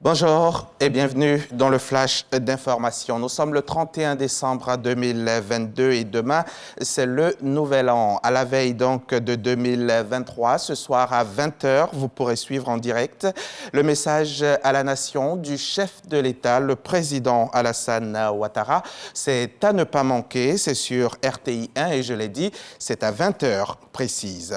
Bonjour et bienvenue dans le flash d'information. Nous sommes le 31 décembre 2022 et demain, c'est le nouvel an. À la veille donc de 2023, ce soir à 20 h, vous pourrez suivre en direct le message à la nation du chef de l'État, le président Alassane Ouattara. C'est à ne pas manquer, c'est sur RTI 1 et je l'ai dit, c'est à 20 h précise.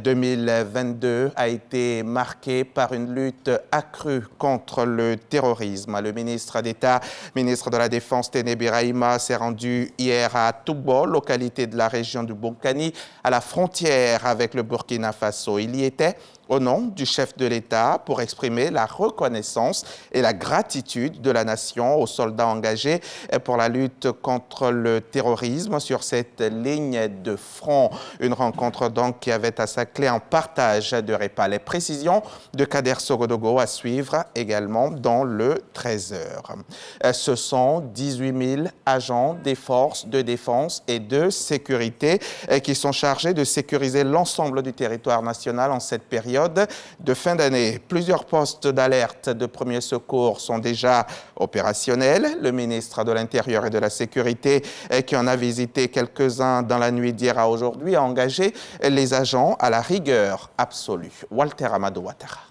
2022 a été marqué par une lutte accrue contre le terrorisme. Le ministre d'État, ministre de la Défense, Téné Birahima, s'est rendu hier à Toubou, localité de la région du Bonkani, à la frontière avec le Burkina Faso. Il y était au nom du chef de l'État pour exprimer la reconnaissance et la gratitude de la nation aux soldats engagés pour la lutte contre le terrorisme sur cette ligne de front. Une rencontre donc qui avait à sa clé un partage de repas. Les précisions de Kader Sogodogo à suivre également dans le 13 h. Ce sont 18 000 agents des forces de défense et de sécurité qui sont chargés de sécuriser l'ensemble du territoire national en cette période de fin d'année. Plusieurs postes d'alerte de premiers secours sont déjà opérationnels. Le ministre de l'Intérieur et de la Sécurité, qui en a visité quelques-uns dans la nuit d'hier à aujourd'hui, a engagé les agents à la rigueur absolue. Walter Amadou Ouattara.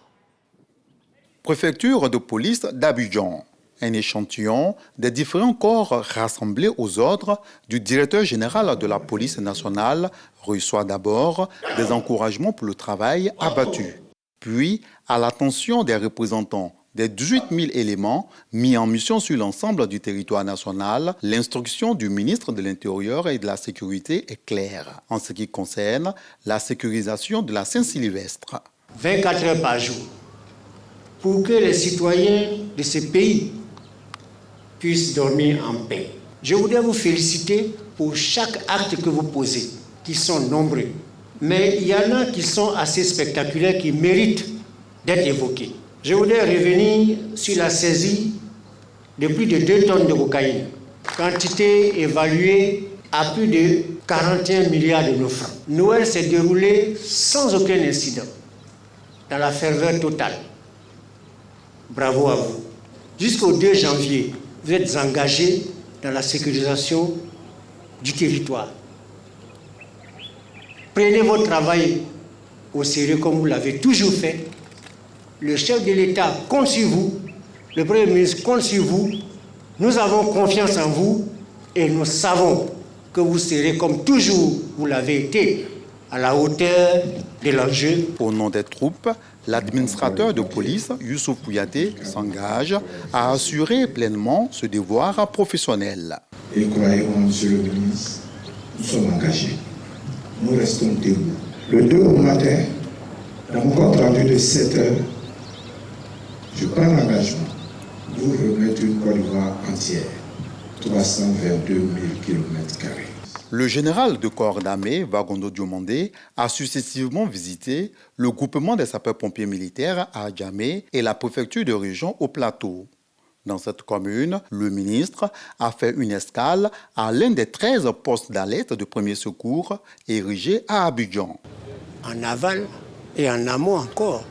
Préfecture de police d'Abidjan. Un échantillon des différents corps rassemblés aux ordres du directeur général de la police nationale reçoit d'abord des encouragements pour le travail abattu. Puis, à l'attention des représentants des 18 000 éléments mis en mission sur l'ensemble du territoire national, l'instruction du ministre de l'Intérieur et de la Sécurité est claire en ce qui concerne la sécurisation de la Saint-Sylvestre. 24 heures par jour, pour que les citoyens de ce pays puissent dormir en paix. Je voudrais vous féliciter pour chaque acte que vous posez, qui sont nombreux. Mais il y en a qui sont assez spectaculaires, qui méritent d'être évoqués. Je voudrais revenir sur la saisie de plus de 2 tonnes de cocaïne, quantité évaluée à plus de 41 milliards de nos francs. Noël s'est déroulé sans aucun incident, dans la ferveur totale. Bravo à vous. Jusqu'au 2 janvier, vous êtes engagés dans la sécurisation du territoire. Prenez votre travail au sérieux comme vous l'avez toujours fait. Le chef de l'État compte sur vous, le Premier ministre compte sur vous. Nous avons confiance en vous et nous savons que vous serez, comme toujours vous l'avez été, à la hauteur de l'enjeu. Au nom des troupes, l'administrateur de police, Youssouf Kouyaté, s'engage à assurer pleinement ce devoir professionnel. Et croyez-moi, monsieur le ministre, nous sommes engagés. Nous restons debout. Le 2 au matin, dans mon compte rendu de 7 h, je prends l'engagement de vous remettre une Côte d'Ivoire entière, 322 000 km². Le général de corps d'armée, Wagondo Diomandé, a successivement visité le groupement des sapeurs-pompiers militaires à Adjamé et la préfecture de région au Plateau. Dans cette commune, le ministre a fait une escale à l'un des 13 postes d'alerte de premier secours érigés à Abidjan. En aval et en amont encore,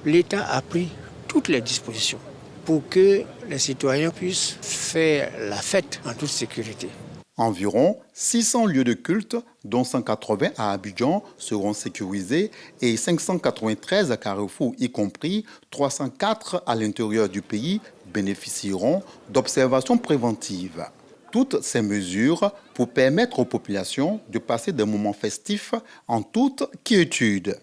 l'État a pris toutes les dispositions pour que les citoyens puissent faire la fête en toute sécurité. Environ 600 lieux de culte, dont 180 à Abidjan, seront sécurisés et 593 carrefours, y compris 304 à l'intérieur du pays, bénéficieront d'observations préventives. Toutes ces mesures pour permettre aux populations de passer des moments festifs en toute quiétude.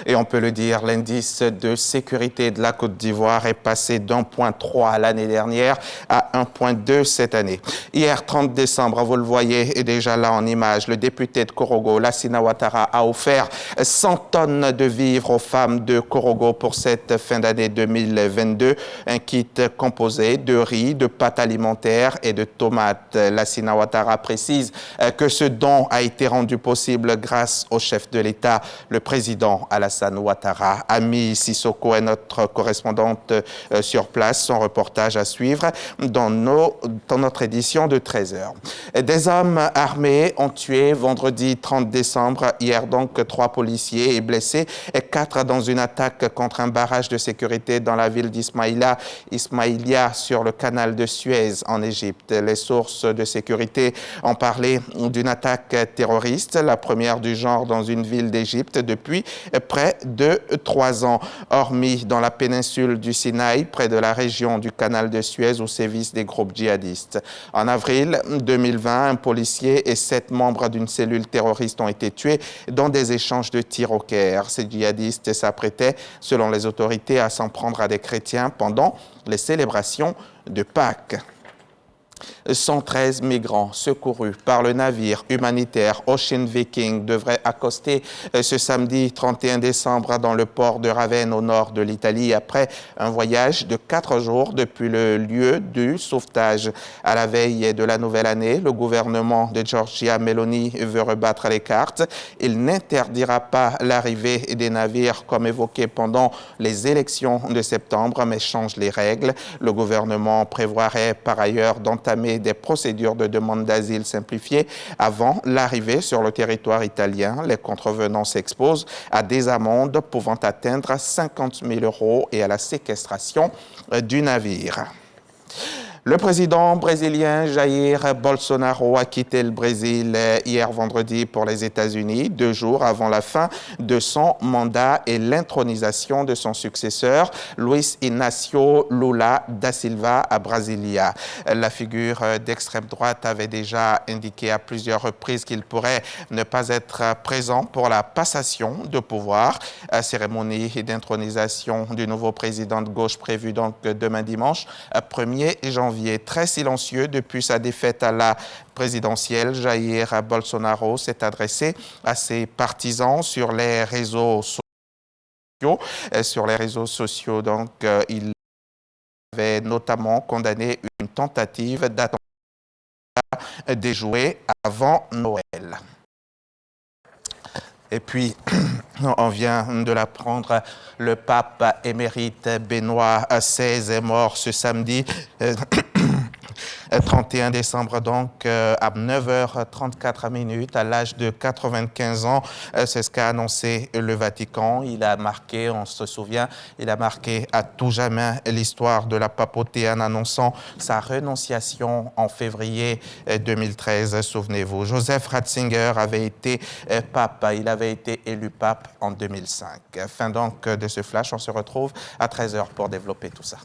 Et on peut le dire, l'indice de sécurité de la Côte d'Ivoire est passé d'1,3 l'année dernière à 1,2 cette année. Hier, 30 décembre, vous le voyez, est déjà là en image, le député de Korogo, Lassina Ouattara, a offert 100 tonnes de vivres aux femmes de Korogo pour cette fin d'année 2022. Un kit composé de riz, de pâtes alimentaires et de tomates. Lassina Ouattara précise que ce don a été rendu possible grâce au chef de l'État, le président Alassane Ouattara. Ami Sissoko est notre correspondante sur place. Son reportage à suivre dans dans notre édition de 13h. Des hommes armés ont tué vendredi 30 décembre, hier donc 3 policiers et blessés et 4 dans une attaque contre un barrage de sécurité dans la ville d'Ismaïlia sur le canal de Suez en Égypte. Les sources de sécurité ont parlé d'une attaque terroriste, la première du genre dans une ville d'Égypte depuis près de 3 ans, hormis dans la péninsule du Sinaï, près de la région du canal de Suez où sévissent des groupes djihadistes. En avril 2020, un policier et 7 membres d'une cellule terroriste ont été tués dans des échanges de tirs au Caire. Ces djihadistes s'apprêtaient, selon les autorités, à s'en prendre à des chrétiens pendant les célébrations de Pâques. 113 migrants secourus par le navire humanitaire Ocean Viking devraient accoster ce samedi 31 décembre dans le port de Ravenne au nord de l'Italie après un voyage de 4 jours depuis le lieu du sauvetage. À la veille de la nouvelle année, le gouvernement de Giorgia Meloni veut rebattre les cartes. Il n'interdira pas l'arrivée des navires comme évoqué pendant les élections de septembre, mais change les règles. Le gouvernement prévoirait par ailleurs d'entamer des procédures de demande d'asile simplifiées avant l'arrivée sur le territoire italien. Les contrevenants s'exposent à des amendes pouvant atteindre 50 000 € et à la séquestration du navire. Le président brésilien Jair Bolsonaro a quitté le Brésil hier vendredi pour les États-Unis, 2 jours avant la fin de son mandat et l'intronisation de son successeur, Luiz Inácio Lula da Silva, à Brasilia. La figure d'extrême droite avait déjà indiqué à plusieurs reprises qu'il pourrait ne pas être présent pour la passation de pouvoir. Cérémonie d'intronisation du nouveau président de gauche prévue donc demain dimanche, 1er janvier. Très silencieux depuis sa défaite à la présidentielle, Jair Bolsonaro s'est adressé à ses partisans sur les réseaux sociaux. Donc, il avait notamment condamné une tentative d'attentat déjoué avant Noël. Et puis, on vient de l'apprendre, le pape émérite Benoît XVI est mort ce samedi. 31 décembre, donc, à 9h34 à l'âge de 95 ans. C'est ce qu'a annoncé le Vatican. Il a marqué, on se souvient, il a marqué à tout jamais l'histoire de la papauté en annonçant sa renonciation en février 2013. Souvenez-vous, Joseph Ratzinger avait été pape. Il avait été élu pape en 2005. Fin donc de ce flash. On se retrouve à 13h pour développer tout ça.